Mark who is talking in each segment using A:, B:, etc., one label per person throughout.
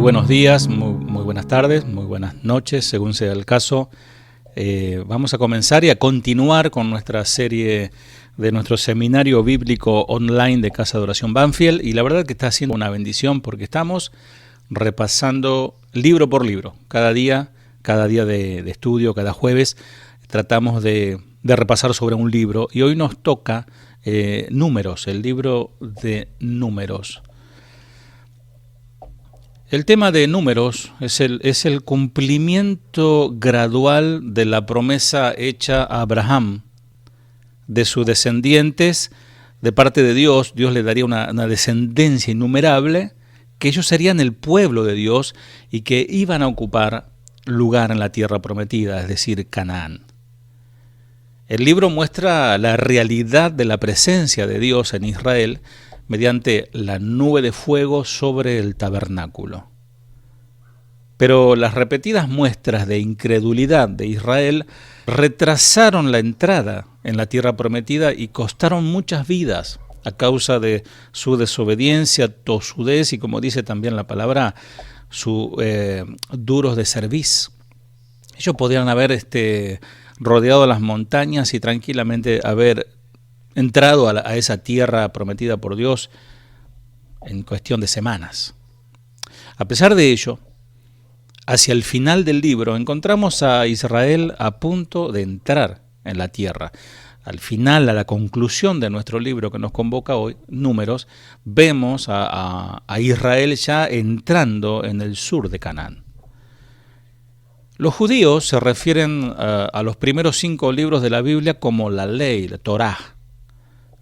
A: buenos días, muy buenas tardes, muy buenas noches, según sea el caso. Vamos a comenzar y a continuar con nuestra serie de nuestro seminario bíblico online de Casa de Oración Banfield, y la verdad que está siendo una bendición porque estamos repasando libro por libro. Cada día de estudio, cada jueves, tratamos de repasar sobre un libro, y hoy nos toca Números, el libro de Números. El tema de Números es el cumplimiento gradual de la promesa hecha a Abraham, de sus descendientes, de parte de Dios. Dios le daría una descendencia innumerable, que ellos serían el pueblo de Dios y que iban a ocupar lugar en la tierra prometida, es decir, Canaán. El libro muestra la realidad de la presencia de Dios en Israel mediante la nube de fuego sobre el tabernáculo. Pero las repetidas muestras de incredulidad de Israel retrasaron la entrada en la tierra prometida y costaron muchas vidas a causa de su desobediencia, tosudez y, como dice también la palabra, su duros de cerviz. Ellos podrían haber rodeado las montañas y tranquilamente haber entrado a esa tierra prometida por Dios en cuestión de semanas. A pesar de ello, hacia el final del libro encontramos a Israel a punto de entrar en la tierra. Al final, a la conclusión de nuestro libro que nos convoca hoy, Números, vemos a Israel ya entrando en el sur de Canaán. Los judíos se refieren a los primeros 5 libros de la Biblia como la ley, la Torá,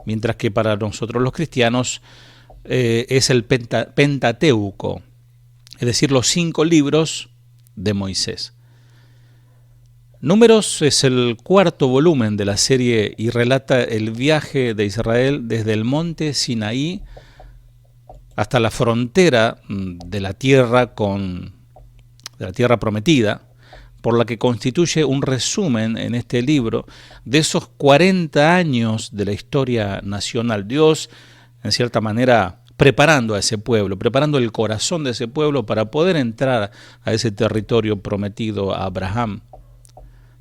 A: mientras que para nosotros los cristianos es el Pentateuco, es decir, los 5 libros de Moisés. Números es el 4º volumen de la serie y relata el viaje de Israel desde el monte Sinaí hasta la frontera de la tierra prometida, por la que constituye un resumen en este libro de esos 40 años de la historia nacional. Dios, en cierta manera, preparando a ese pueblo, preparando el corazón de ese pueblo para poder entrar a ese territorio prometido a Abraham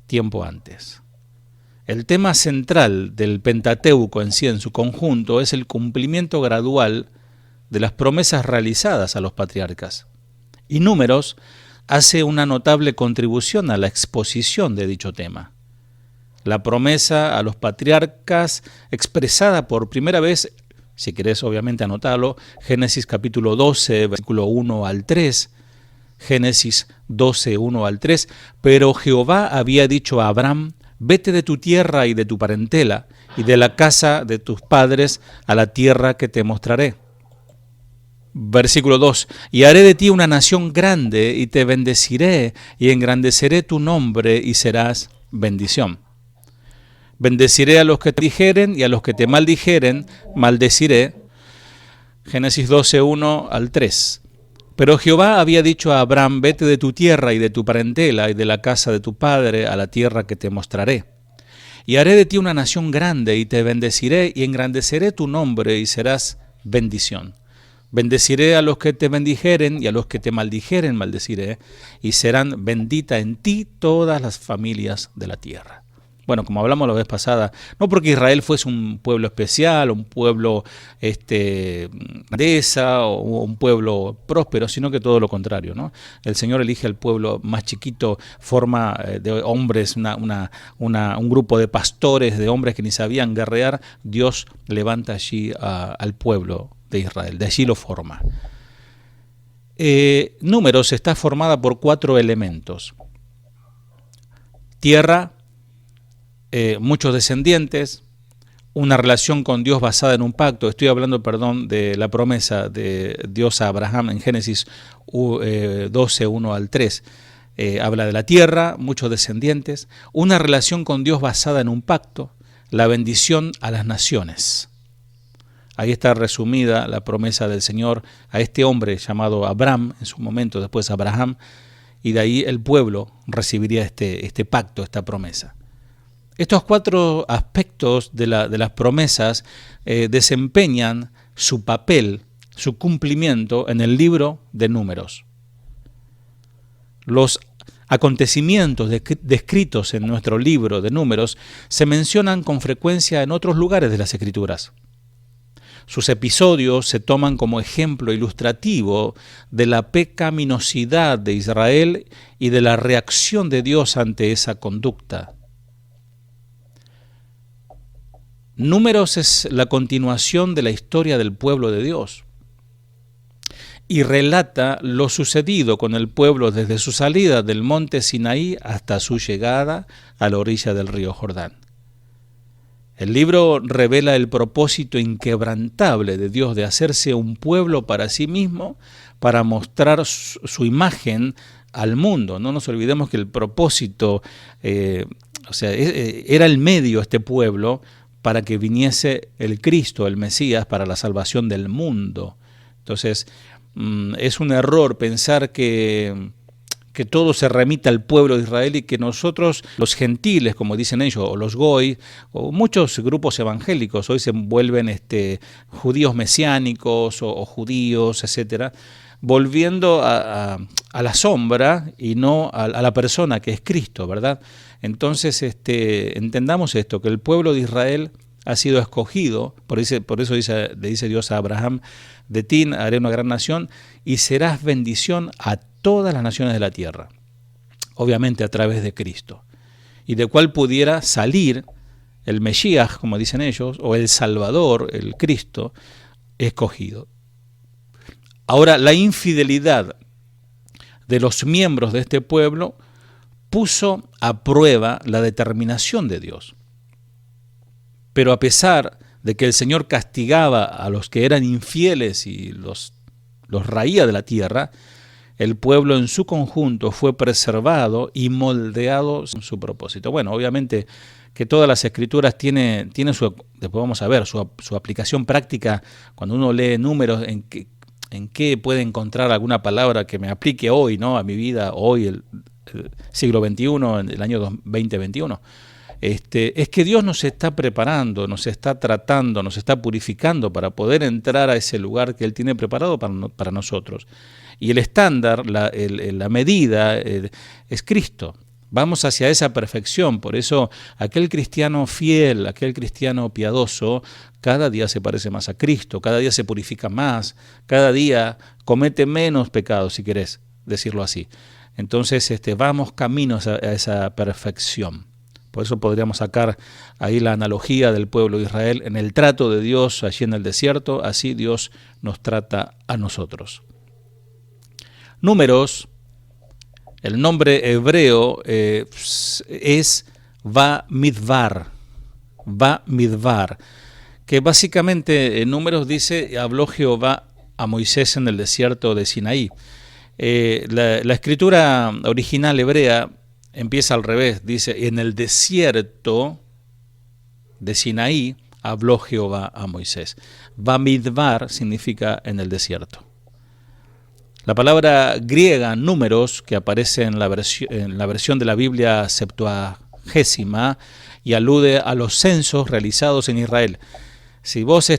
A: tiempo antes. El tema central del Pentateuco en sí, en su conjunto, es el cumplimiento gradual de las promesas realizadas a los patriarcas. Y Números hace una notable contribución a la exposición de dicho tema. La promesa a los patriarcas expresada por primera vez, si querés obviamente anotarlo, Génesis capítulo 12, versículo 1 al 3, Génesis 12, 1 al 3, pero Jehová había dicho a Abraham, vete de tu tierra y de tu parentela y de la casa de tus padres a la tierra que te mostraré. Versículo 2, y haré de ti una nación grande y te bendeciré y engrandeceré tu nombre y serás bendición. Bendeciré a los que te dijeren y a los que te maldijeren, maldeciré. Génesis 12, 1 al 3. Pero Jehová había dicho a Abraham, vete de tu tierra y de tu parentela y de la casa de tu padre a la tierra que te mostraré. Y haré de ti una nación grande y te bendeciré y engrandeceré tu nombre y serás bendición. Bendeciré a los que te bendijeren y a los que te maldijeren maldeciré, y serán bendita en ti todas las familias de la tierra. Bueno, como hablamos la vez pasada, no porque Israel fuese un pueblo especial, un pueblo grandeza o un pueblo próspero, sino que todo lo contrario, ¿no? El Señor elige al pueblo más chiquito, forma de hombres, un grupo de pastores, de hombres que ni sabían guerrear. Dios levanta allí al pueblo de Israel, de allí lo forma. Números está formada por 4 elementos: tierra, muchos descendientes, una relación con Dios basada en un pacto. Estoy hablando, de la promesa de Dios a Abraham en Génesis 12, 1 al 3. Habla de la tierra, muchos descendientes, una relación con Dios basada en un pacto, la bendición a las naciones. Ahí está resumida la promesa del Señor a este hombre llamado Abraham, en su momento, después Abraham, y de ahí el pueblo recibiría este pacto, esta promesa. Estos 4 aspectos de las promesas desempeñan su papel, su cumplimiento en el libro de Números. Los acontecimientos descritos en nuestro libro de Números se mencionan con frecuencia en otros lugares de las Escrituras. Sus episodios se toman como ejemplo ilustrativo de la pecaminosidad de Israel y de la reacción de Dios ante esa conducta. Números es la continuación de la historia del pueblo de Dios y relata lo sucedido con el pueblo desde su salida del monte Sinaí hasta su llegada a la orilla del río Jordán. El libro revela el propósito inquebrantable de Dios de hacerse un pueblo para sí mismo, para mostrar su imagen al mundo. No nos olvidemos que el propósito, era el medio, este pueblo, para que viniese el Cristo, el Mesías, para la salvación del mundo. Entonces, es un error pensar que todo se remita al pueblo de Israel y que nosotros, los gentiles, como dicen ellos, o los goy, o muchos grupos evangélicos, hoy se vuelven judíos mesiánicos o judíos, etcétera, volviendo a la sombra y no a la persona que es Cristo, ¿verdad? Entonces, entendamos esto, que el pueblo de Israel ha sido escogido, por eso le dice Dios a Abraham: de ti haré una gran nación y serás bendición a todas las naciones de la tierra, obviamente a través de Cristo, y de cual pudiera salir el Mesías, como dicen ellos, o el Salvador, el Cristo escogido. Ahora, la infidelidad de los miembros de este pueblo puso a prueba la determinación de Dios. Pero a pesar de que el Señor castigaba a los que eran infieles y los raía de la tierra, el pueblo en su conjunto fue preservado y moldeado en su propósito. Bueno, obviamente que todas las Escrituras tienen su, después vamos a ver, su aplicación práctica. Cuando uno lee Números, en qué puede encontrar alguna palabra que me aplique hoy, ¿no? A mi vida, hoy, el siglo XXI, en el año 2021. Es que Dios nos está preparando, nos está tratando, nos está purificando para poder entrar a ese lugar que Él tiene preparado para nosotros. Y el estándar, la medida es Cristo. Vamos hacia esa perfección. Por eso aquel cristiano fiel, aquel cristiano piadoso, cada día se parece más a Cristo, cada día se purifica más, cada día comete menos pecados, si querés decirlo así. Entonces vamos caminos a esa perfección. Por eso podríamos sacar ahí la analogía del pueblo de Israel en el trato de Dios allí en el desierto, así Dios nos trata a nosotros. Números, el nombre hebreo es Bamidbar, que básicamente en Números dice: habló Jehová a Moisés en el desierto de Sinaí. La escritura original hebrea empieza al revés, dice: en el desierto de Sinaí habló Jehová a Moisés. Bamidbar significa en el desierto. La palabra griega números, que aparece en la versión de la Biblia Septuagésima y alude a los censos realizados en Israel. Si vos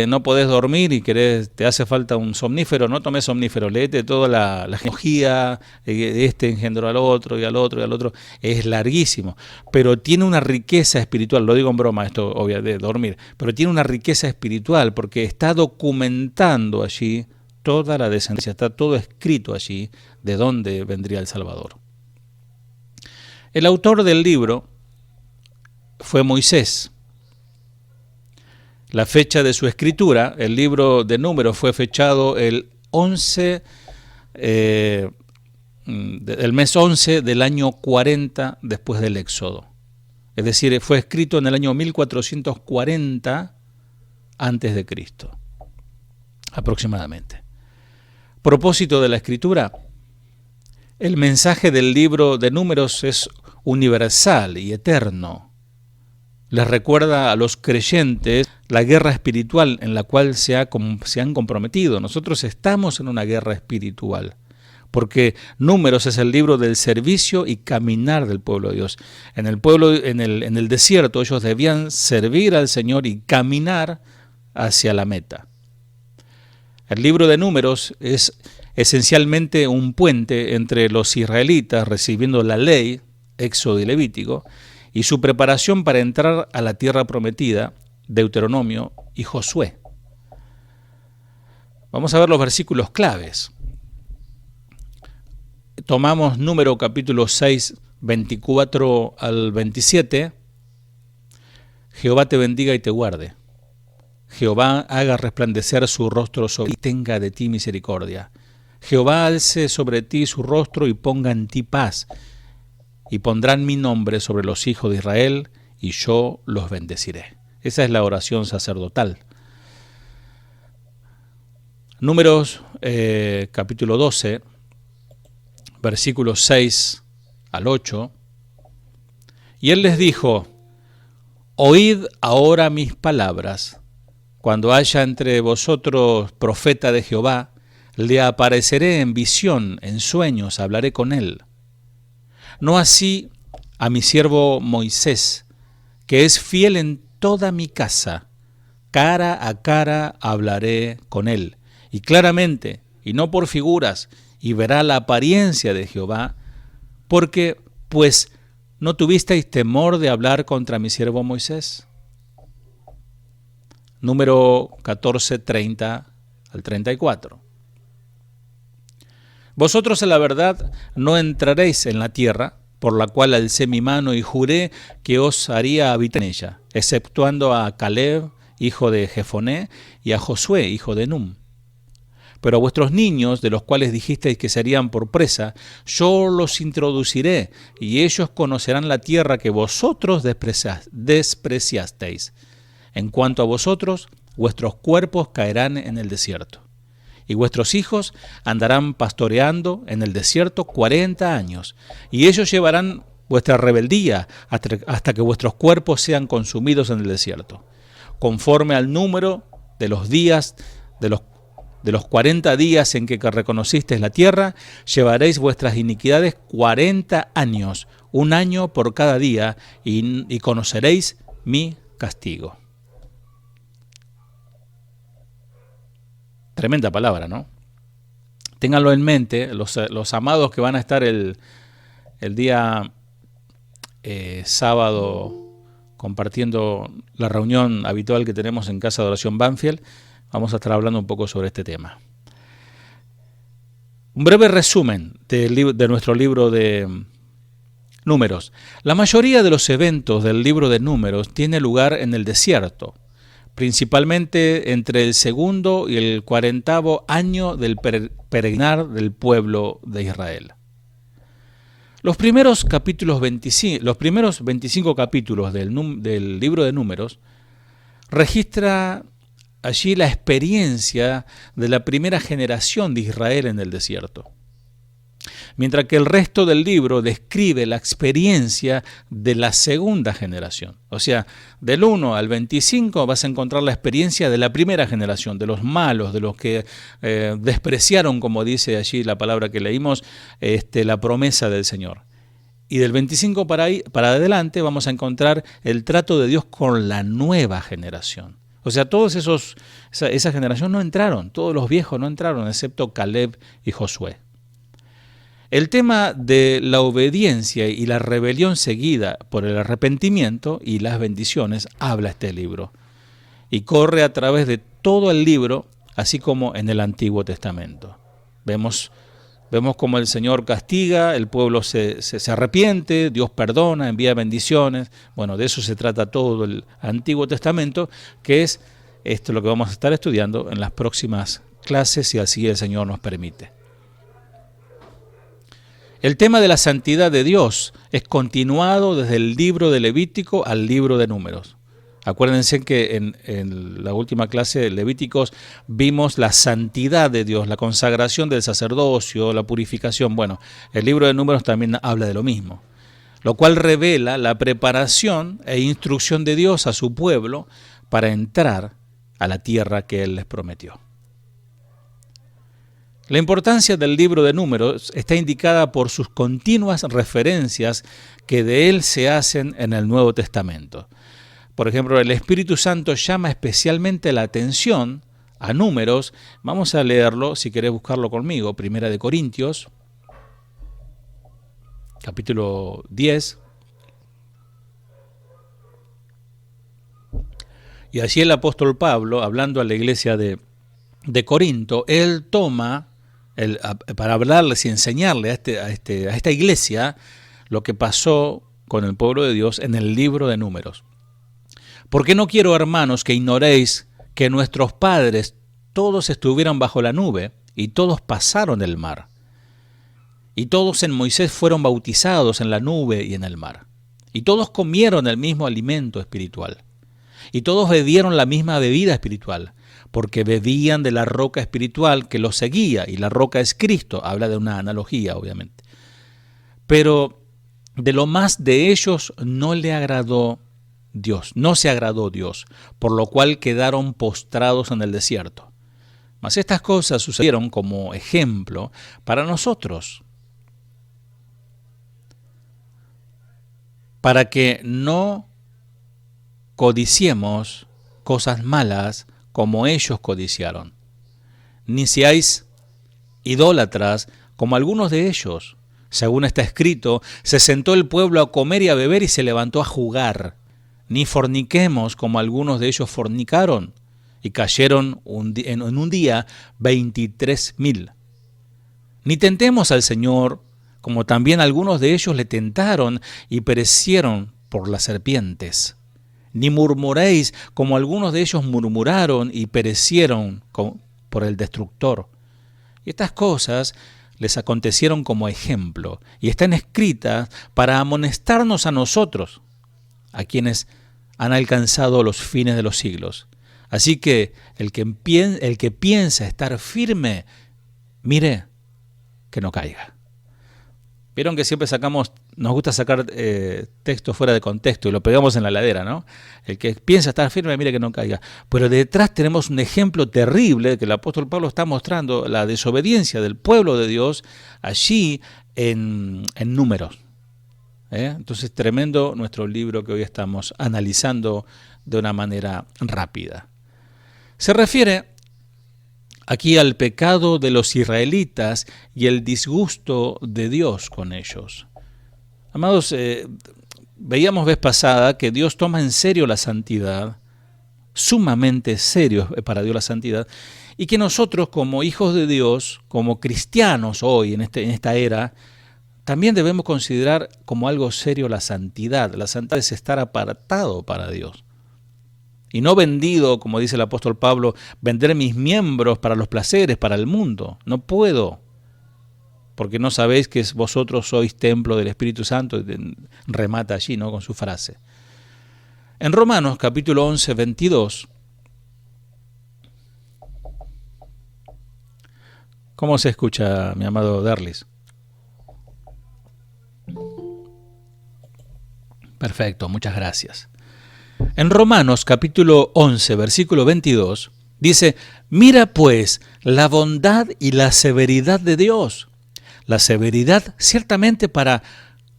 A: no podés dormir y te hace falta un somnífero, no tomes somnífero, léete toda la genealogía, engendró al otro y al otro y al otro. Es larguísimo, pero tiene una riqueza espiritual. Lo digo en broma, esto obvio de dormir, pero tiene una riqueza espiritual porque está documentando allí toda la descendencia, está todo escrito allí de dónde vendría el Salvador. El autor del libro fue Moisés. La fecha de su escritura, el libro de Números, fue fechado el mes 11 del año 40 después del Éxodo. Es decir, fue escrito en el año 1440 antes de Cristo, aproximadamente. Propósito de la escritura: el mensaje del libro de Números es universal y eterno. Les recuerda a los creyentes la guerra espiritual en la cual se han comprometido. Nosotros estamos en una guerra espiritual, porque Números es el libro del servicio y caminar del pueblo de Dios. En el desierto ellos debían servir al Señor y caminar hacia la meta. El libro de Números es esencialmente un puente entre los israelitas recibiendo la ley, Éxodo y Levítico, y su preparación para entrar a la tierra prometida, Deuteronomio y Josué. Vamos a ver los versículos claves. Tomamos Número capítulo 6, 24 al 27. Jehová te bendiga y te guarde. Jehová haga resplandecer su rostro sobre ti y tenga de ti misericordia. Jehová alce sobre ti su rostro y ponga en ti paz. Y pondrán mi nombre sobre los hijos de Israel, y yo los bendeciré. Esa es la oración sacerdotal. Números capítulo 12, versículos 6 al 8. Y él les dijo: oíd ahora mis palabras. Cuando haya entre vosotros profeta de Jehová, le apareceré en visión, en sueños, hablaré con él. No así a mi siervo Moisés, que es fiel en toda mi casa. Cara a cara hablaré con él, y claramente, y no por figuras, y verá la apariencia de Jehová, porque, pues, ¿no tuvisteis temor de hablar contra mi siervo Moisés? Número 14, 30 al 34. Vosotros, en la verdad, no entraréis en la tierra, por la cual alcé mi mano y juré que os haría habitar en ella, exceptuando a Caleb, hijo de Jefoné, y a Josué, hijo de Num. Pero a vuestros niños, de los cuales dijisteis que serían por presa, yo los introduciré, y ellos conocerán la tierra que vosotros despreciasteis. En cuanto a vosotros, vuestros cuerpos caerán en el desierto, y vuestros hijos andarán pastoreando en el desierto 40 años, y ellos llevarán vuestra rebeldía hasta que vuestros cuerpos sean consumidos en el desierto. Conforme al número de los días de los 40 días en que reconocisteis la tierra, llevaréis vuestras iniquidades 40 años, un año por cada día, y conoceréis mi castigo. Tremenda palabra, ¿no? Ténganlo en mente, los amados que van a estar el día sábado compartiendo la reunión habitual que tenemos en Casa de Oración Banfield. Vamos a estar hablando un poco sobre este tema. Un breve resumen de nuestro libro de Números. La mayoría de los eventos del libro de Números tiene lugar en el desierto, principalmente entre el segundo y el 40º año del peregrinar del pueblo de Israel. Los primeros 25 capítulos del libro de Números registra allí la experiencia de la primera generación de Israel en el desierto, mientras que el resto del libro describe la experiencia de la segunda generación. O sea, del 1 al 25 vas a encontrar la experiencia de la primera generación, de los malos, de los que despreciaron, como dice allí la palabra que leímos, la promesa del Señor. Y del 25 para adelante vamos a encontrar el trato de Dios con la nueva generación. O sea, todos esa generación no entraron, todos los viejos no entraron, excepto Caleb y Josué. El tema de la obediencia y la rebelión seguida por el arrepentimiento y las bendiciones habla este libro, y corre a través de todo el libro, así como en el Antiguo Testamento. Vemos cómo el Señor castiga, el pueblo se arrepiente, Dios perdona, envía bendiciones. Bueno, de eso se trata todo el Antiguo Testamento, que es esto lo que vamos a estar estudiando en las próximas clases, si así el Señor nos permite. El tema de la santidad de Dios es continuado desde el libro de Levítico al libro de Números. Acuérdense que en la última clase de Levíticos vimos la santidad de Dios, la consagración del sacerdocio, la purificación. Bueno, el libro de Números también habla de lo mismo, lo cual revela la preparación e instrucción de Dios a su pueblo para entrar a la tierra que Él les prometió. La importancia del libro de Números está indicada por sus continuas referencias que de él se hacen en el Nuevo Testamento. Por ejemplo, el Espíritu Santo llama especialmente la atención a Números. Vamos a leerlo, si querés buscarlo conmigo, Primera de Corintios, capítulo 10. Y allí el apóstol Pablo, hablando a la iglesia de Corinto, él toma, para hablarles y enseñarle a esta iglesia lo que pasó con el pueblo de Dios en el libro de Números. Porque no quiero, hermanos, que ignoréis que nuestros padres todos estuvieron bajo la nube y todos pasaron el mar. Y todos en Moisés fueron bautizados en la nube y en el mar. Y todos comieron el mismo alimento espiritual. Y todos bebieron la misma bebida espiritual, porque bebían de la roca espiritual que los seguía, y la roca es Cristo. Habla de una analogía, obviamente. Pero de lo más de ellos no le agradó Dios, no se agradó Dios, por lo cual quedaron postrados en el desierto. Mas estas cosas sucedieron como ejemplo para nosotros, para que no codiciemos cosas malas como ellos codiciaron, ni seáis idólatras como algunos de ellos. Según está escrito, se sentó el pueblo a comer y a beber y se levantó a jugar. Ni forniquemos como algunos de ellos fornicaron y cayeron en un día 23,000. Ni tentemos al Señor como también algunos de ellos le tentaron y perecieron por las serpientes. Ni murmuréis como algunos de ellos murmuraron y perecieron por el destructor. Y estas cosas les acontecieron como ejemplo y están escritas para amonestarnos a nosotros, a quienes han alcanzado los fines de los siglos. Así que el que piensa estar firme, mire que no caiga. Vieron que siempre nos gusta sacar textos fuera de contexto y lo pegamos en la ladera, ¿no? El que piensa estar firme, mire que no caiga. Pero detrás tenemos un ejemplo terrible que el apóstol Pablo está mostrando, la desobediencia del pueblo de Dios allí en Números. Entonces, tremendo nuestro libro que hoy estamos analizando de una manera rápida. Se refiere aquí al pecado de los israelitas y el disgusto de Dios con ellos. Amados, veíamos vez pasada que Dios toma en serio la santidad, sumamente serio para Dios la santidad, y que nosotros como hijos de Dios, como cristianos hoy en esta era, también debemos considerar como algo serio la santidad. La santidad es estar apartado para Dios. Y no vendido, como dice el apóstol Pablo, vender mis miembros para los placeres, para el mundo. No puedo, porque no sabéis que vosotros sois templo del Espíritu Santo. Remata allí, ¿no?, con su frase. En Romanos capítulo 11, 22, ¿cómo se escucha, mi amado Derlis? Perfecto, muchas gracias. En Romanos capítulo 11, versículo 22, dice: mira pues la bondad y la severidad de Dios. La severidad ciertamente para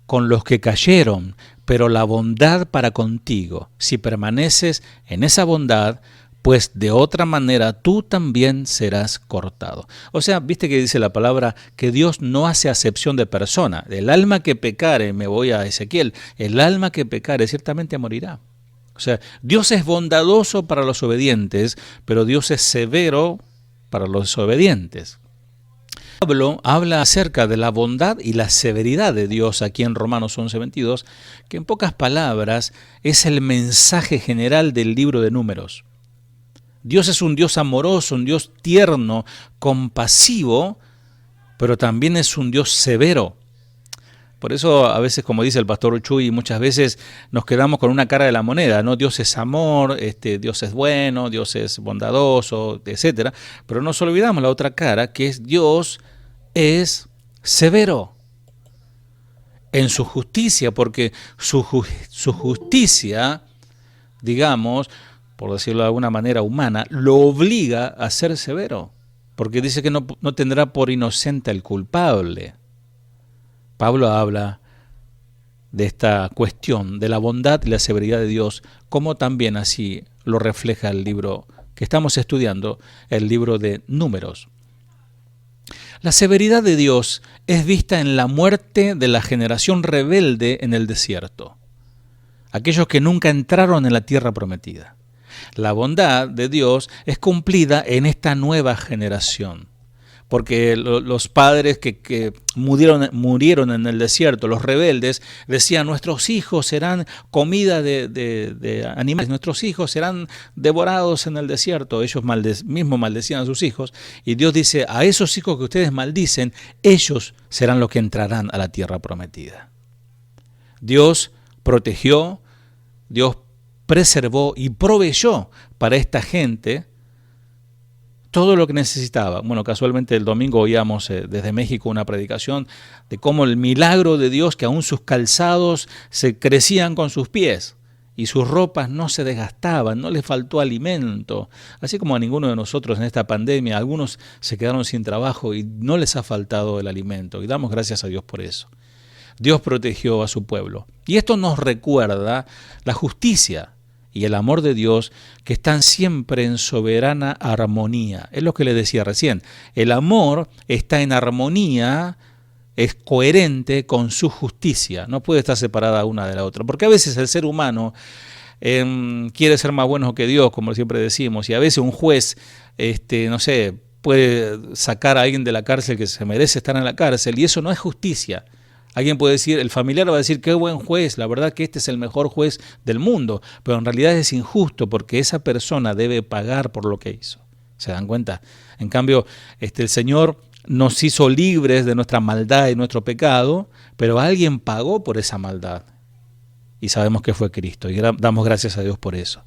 A: con los que cayeron, pero la bondad para contigo, si permaneces en esa bondad, pues de otra manera tú también serás cortado. O sea, viste que dice la palabra que Dios no hace acepción de persona. El alma que pecare, me voy a Ezequiel, el alma que pecare ciertamente morirá. O sea, Dios es bondadoso para los obedientes, pero Dios es severo para los desobedientes. Pablo habla acerca de la bondad y la severidad de Dios aquí en Romanos 11:22, que en pocas palabras es el mensaje general del libro de Números. Dios es un Dios amoroso, un Dios tierno, compasivo, pero también es un Dios severo. Por eso a veces, como dice el pastor Chuy, muchas veces nos quedamos con una cara de la moneda, ¿no? Dios es amor, Dios es bueno, Dios es bondadoso, etc. Pero nos olvidamos la otra cara, que es Dios es severo en su justicia, porque su justicia, digamos, por decirlo de alguna manera humana, lo obliga a ser severo, porque dice que no tendrá por inocente al culpable. Pablo habla de esta cuestión de la bondad y la severidad de Dios, como también así lo refleja el libro que estamos estudiando el libro de Números. La severidad de Dios es vista en la muerte de la generación rebelde en el desierto, aquellos que nunca entraron en la tierra prometida. La bondad de Dios es cumplida en esta nueva generación, porque los padres que murieron en el desierto, los rebeldes, decían: nuestros hijos serán comida de animales, nuestros hijos serán devorados en el desierto. Ellos mismos maldecían a sus hijos, y Dios dice: a esos hijos que ustedes maldicen, ellos serán los que entrarán a la tierra prometida. Dios protegió, Dios preservó y proveyó para esta gente todo lo que necesitaba. Bueno, casualmente el domingo oíamos desde México una predicación de cómo el milagro de Dios, que aún sus calzados se crecían con sus pies y sus ropas no se desgastaban, no les faltó alimento. Así como a ninguno de nosotros en esta pandemia, algunos se quedaron sin trabajo y no les ha faltado el alimento. Y damos gracias a Dios por eso. Dios protegió a su pueblo. Y esto nos recuerda la justicia y el amor de Dios, que están siempre en soberana armonía. Es lo que le decía recién. El amor está en armonía, es coherente con su justicia. No puede estar separada una de la otra. Porque a veces el ser humano quiere ser más bueno que Dios, como siempre decimos. Y a veces un juez, puede sacar a alguien de la cárcel que se merece estar en la cárcel. Y eso no es justicia. Alguien puede decir, el familiar va a decir: qué buen juez, la verdad que este es el mejor juez del mundo, pero en realidad es injusto porque esa persona debe pagar por lo que hizo. ¿Se dan cuenta? En cambio, el Señor nos hizo libres de nuestra maldad y nuestro pecado, pero alguien pagó por esa maldad. Y sabemos que fue Cristo, y damos gracias a Dios por eso.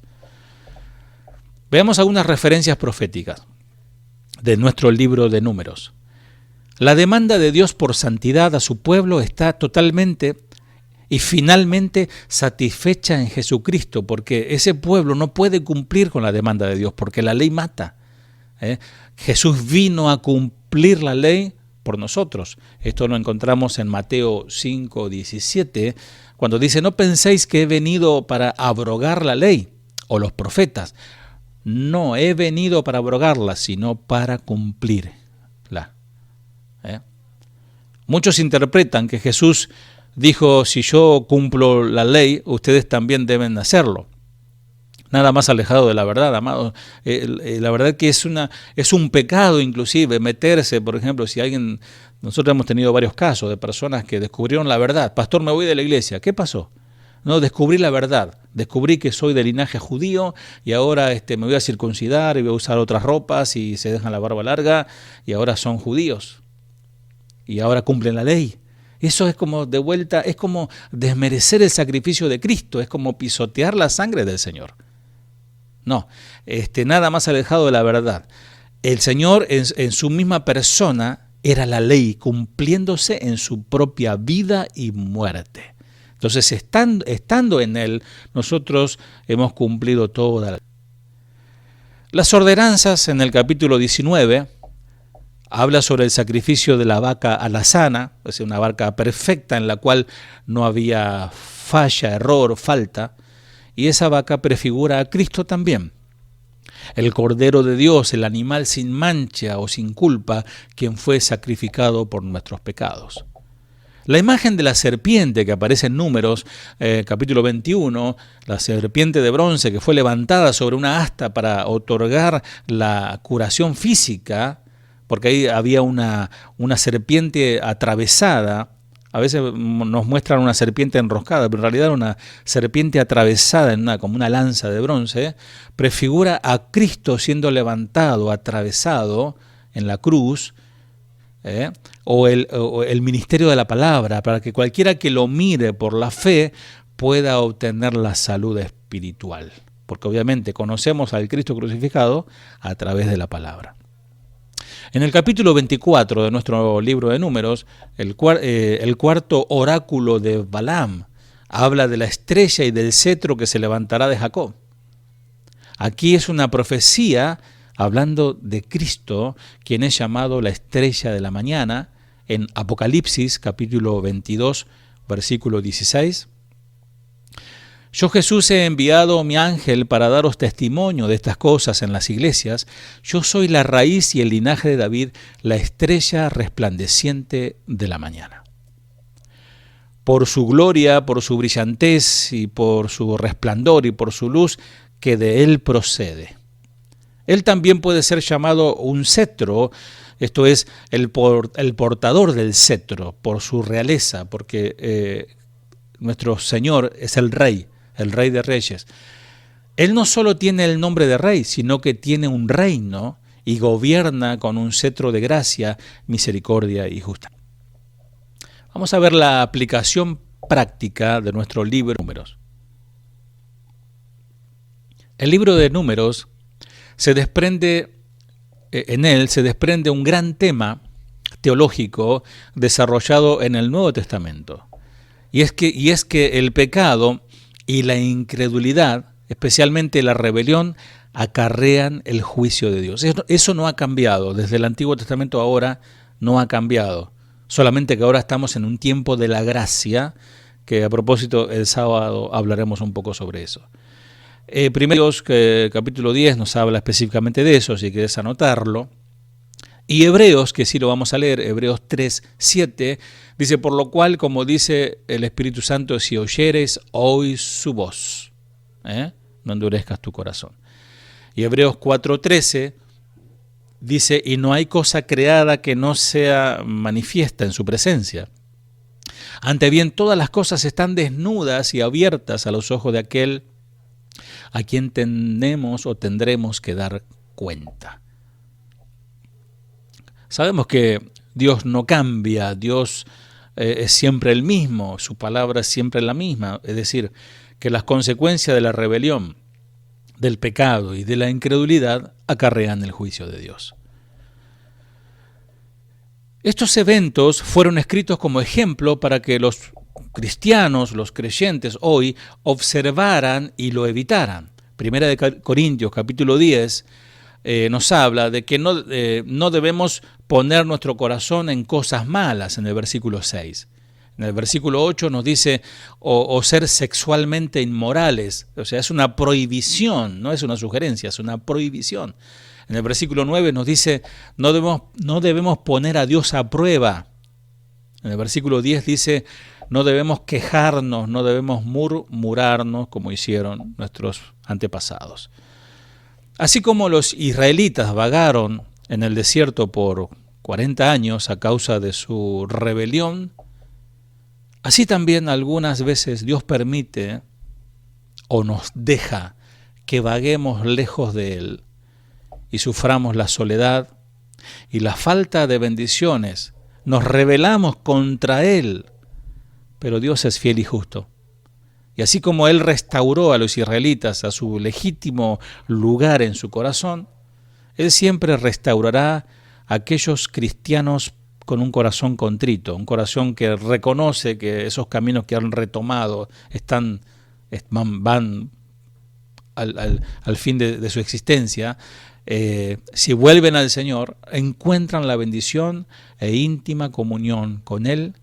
A: Veamos algunas referencias proféticas de nuestro libro de Números. La demanda de Dios por santidad a su pueblo está totalmente y finalmente satisfecha en Jesucristo, porque ese pueblo no puede cumplir con la demanda de Dios, porque la ley mata. Jesús vino a cumplir la ley por nosotros. Esto lo encontramos en Mateo 5:17, cuando dice: no penséis que he venido para abrogar la ley o los profetas. No he venido para abrogarla, sino para cumplirla. Muchos interpretan que Jesús dijo: si yo cumplo la ley, ustedes también deben hacerlo. Nada más alejado de la verdad, amado. La verdad que es un pecado inclusive meterse, por ejemplo, nosotros hemos tenido varios casos de personas que descubrieron la verdad. Pastor, me voy de la iglesia. ¿Qué pasó? No, descubrí la verdad. Descubrí que soy de linaje judío y ahora me voy a circuncidar y voy a usar otras ropas y se dejan la barba larga y ahora son judíos. Y ahora cumplen la ley. Eso es como de vuelta, es como desmerecer el sacrificio de Cristo, es como pisotear la sangre del Señor. No, nada más alejado de la verdad. El Señor en su misma persona era la ley, cumpliéndose en su propia vida y muerte. Entonces, estando en Él, nosotros hemos cumplido toda la ley. Las ordenanzas en el capítulo 19 habla sobre el sacrificio de la vaca alazana, es decir, una vaca perfecta en la cual no había falla, error, falta, y esa vaca prefigura a Cristo también. El Cordero de Dios, el animal sin mancha o sin culpa, quien fue sacrificado por nuestros pecados. La imagen de la serpiente que aparece en Números, capítulo 21, la serpiente de bronce que fue levantada sobre una asta para otorgar la curación física, porque ahí había una serpiente atravesada. A veces nos muestran una serpiente enroscada, pero en realidad era una serpiente atravesada como una lanza de bronce. Prefigura a Cristo siendo levantado, atravesado en la cruz, o el ministerio de la palabra, para que cualquiera que lo mire por la fe pueda obtener la salud espiritual. Porque obviamente conocemos al Cristo crucificado a través de la palabra. En el capítulo 24 de nuestro libro de Números, el cuarto oráculo de Balaam habla de la estrella y del cetro que se levantará de Jacob. Aquí es una profecía hablando de Cristo, quien es llamado la estrella de la mañana, en Apocalipsis capítulo 22, versículo 16. Yo Jesús he enviado mi ángel para daros testimonio de estas cosas en las iglesias. Yo soy la raíz y el linaje de David, la estrella resplandeciente de la mañana. Por su gloria, por su brillantez y por su resplandor y por su luz que de él procede. Él también puede ser llamado un cetro, esto es, el portador del cetro, por su realeza, porque nuestro Señor es el Rey de Reyes. Él no solo tiene el nombre de Rey, sino que tiene un reino y gobierna con un cetro de gracia, misericordia y justicia. Vamos a ver la aplicación práctica de nuestro libro de Números. El libro de Números en él se desprende un gran tema teológico desarrollado en el Nuevo Testamento. Y es que el pecado y la incredulidad, especialmente la rebelión, acarrean el juicio de Dios. Eso no ha cambiado, desde el Antiguo Testamento ahora no ha cambiado. Solamente que ahora estamos en un tiempo de la gracia, que a propósito el sábado hablaremos un poco sobre eso. Primeros capítulo 10 nos habla específicamente de eso, si quieres anotarlo. Y Hebreos, que sí lo vamos a leer, Hebreos 3:7, dice, por lo cual, como dice el Espíritu Santo, si oyeres, oí su voz. No endurezcas tu corazón. Y Hebreos 4:13 dice, y no hay cosa creada que no sea manifiesta en su presencia. Ante bien, todas las cosas están desnudas y abiertas a los ojos de aquel a quien tenemos o tendremos que dar cuenta. Sabemos que Dios no cambia, Dios es siempre el mismo, su palabra es siempre la misma, es decir, que las consecuencias de la rebelión, del pecado y de la incredulidad acarrean el juicio de Dios. Estos eventos fueron escritos como ejemplo para que los cristianos, los creyentes hoy, observaran y lo evitaran. Primera de Corintios, capítulo 10, nos habla de que no debemos poner nuestro corazón en cosas malas, en el versículo 6. En el versículo 8 nos dice, o ser sexualmente inmorales, o sea, es una prohibición, no es una sugerencia, es una prohibición. En el versículo 9 nos dice, no debemos poner a Dios a prueba. En el versículo 10 dice, no debemos quejarnos, no debemos murmurarnos como hicieron nuestros antepasados. Así como los israelitas vagaron en el desierto por 40 años a causa de su rebelión, así también algunas veces Dios permite o nos deja que vaguemos lejos de Él y suframos la soledad y la falta de bendiciones. Nos rebelamos contra Él, pero Dios es fiel y justo. Y así como Él restauró a los israelitas a su legítimo lugar en su corazón, Él siempre restaurará a aquellos cristianos con un corazón contrito, un corazón que reconoce que esos caminos que han retomado van al fin de su existencia. Si vuelven al Señor, encuentran la bendición e íntima comunión con Él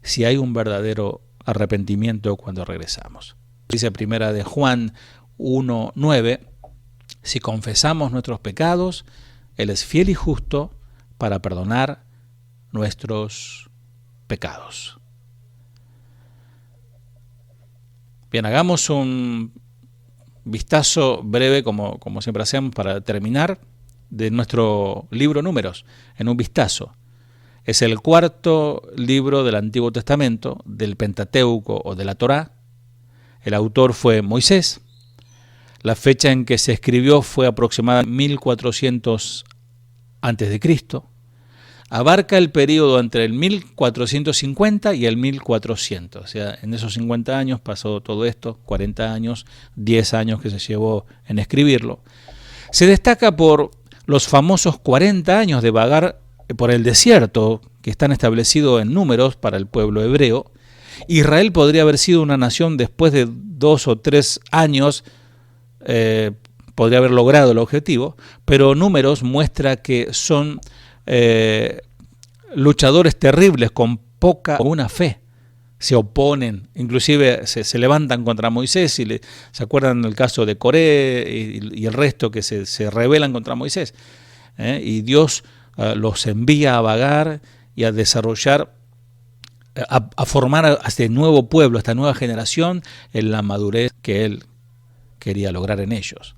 A: si hay un verdadero arrepentimiento cuando regresamos. Dice primera de Juan 1:9, si confesamos nuestros pecados, Él es fiel y justo para perdonar nuestros pecados. Bien, hagamos un vistazo breve, como siempre hacemos para terminar, de nuestro libro Números, en un vistazo. Es el cuarto libro del Antiguo Testamento, del Pentateuco o de la Torá. El autor fue Moisés. La fecha en que se escribió fue aproximadamente 1400 a.C. Abarca el periodo entre el 1450 y el 1400. O sea, en esos 50 años pasó todo esto, 40 años, 10 años que se llevó en escribirlo. Se destaca por los famosos 40 años de vagar por el desierto que están establecidos en Números para el pueblo hebreo. Israel podría haber sido una nación después de 2 o 3 años, podría haber logrado el objetivo, pero Números muestra que son luchadores terribles con poca o una fe. se oponen, inclusive se levantan contra Moisés, se acuerdan del caso de Coré y el resto que se rebelan contra Moisés, y Dios los envía a vagar y a desarrollar, a formar a este nuevo pueblo, a esta nueva generación en la madurez que Él quería lograr en ellos.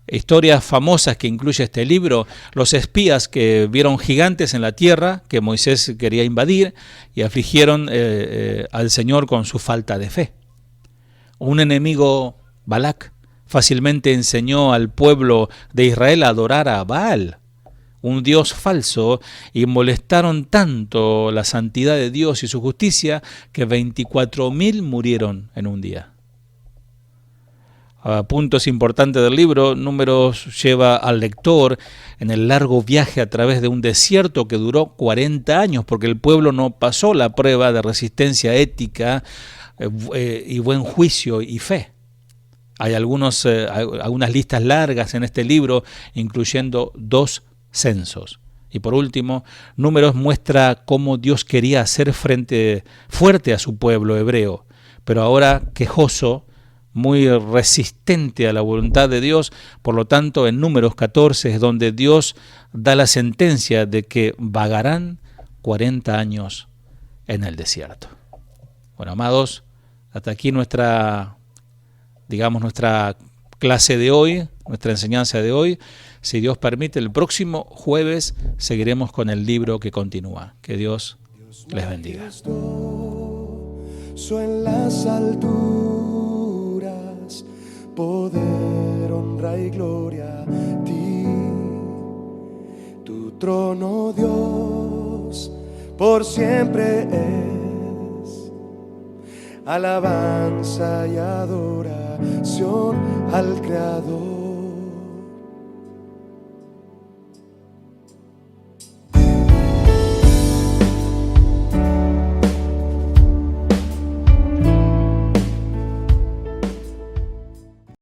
A: Historias famosas que incluye este libro: los espías que vieron gigantes en la tierra que Moisés quería invadir y afligieron al Señor con su falta de fe. Un enemigo, Balac, fácilmente enseñó al pueblo de Israel a adorar a Baal, un dios falso, y molestaron tanto la santidad de Dios y su justicia que 24.000 murieron en un día. Puntos importantes del libro: Números lleva al lector en el largo viaje a través de un desierto que duró 40 años, porque el pueblo no pasó la prueba de resistencia ética y buen juicio y fe. Hay algunas listas largas en este libro, incluyendo 2 censos. Y por último, Números muestra cómo Dios quería hacer fuerte a su pueblo hebreo, pero ahora quejoso, muy resistente a la voluntad de Dios. Por lo tanto, en Números 14 es donde Dios da la sentencia de que vagarán 40 años en el desierto. Bueno, amados, hasta aquí nuestra clase de hoy, nuestra enseñanza de hoy. Si Dios permite, el próximo jueves seguiremos con el libro que continúa. Que Dios les bendiga.
B: En las alturas, poder, honra y gloria a ti. Tu trono, Dios, por siempre es alabanza y adoración al Creador.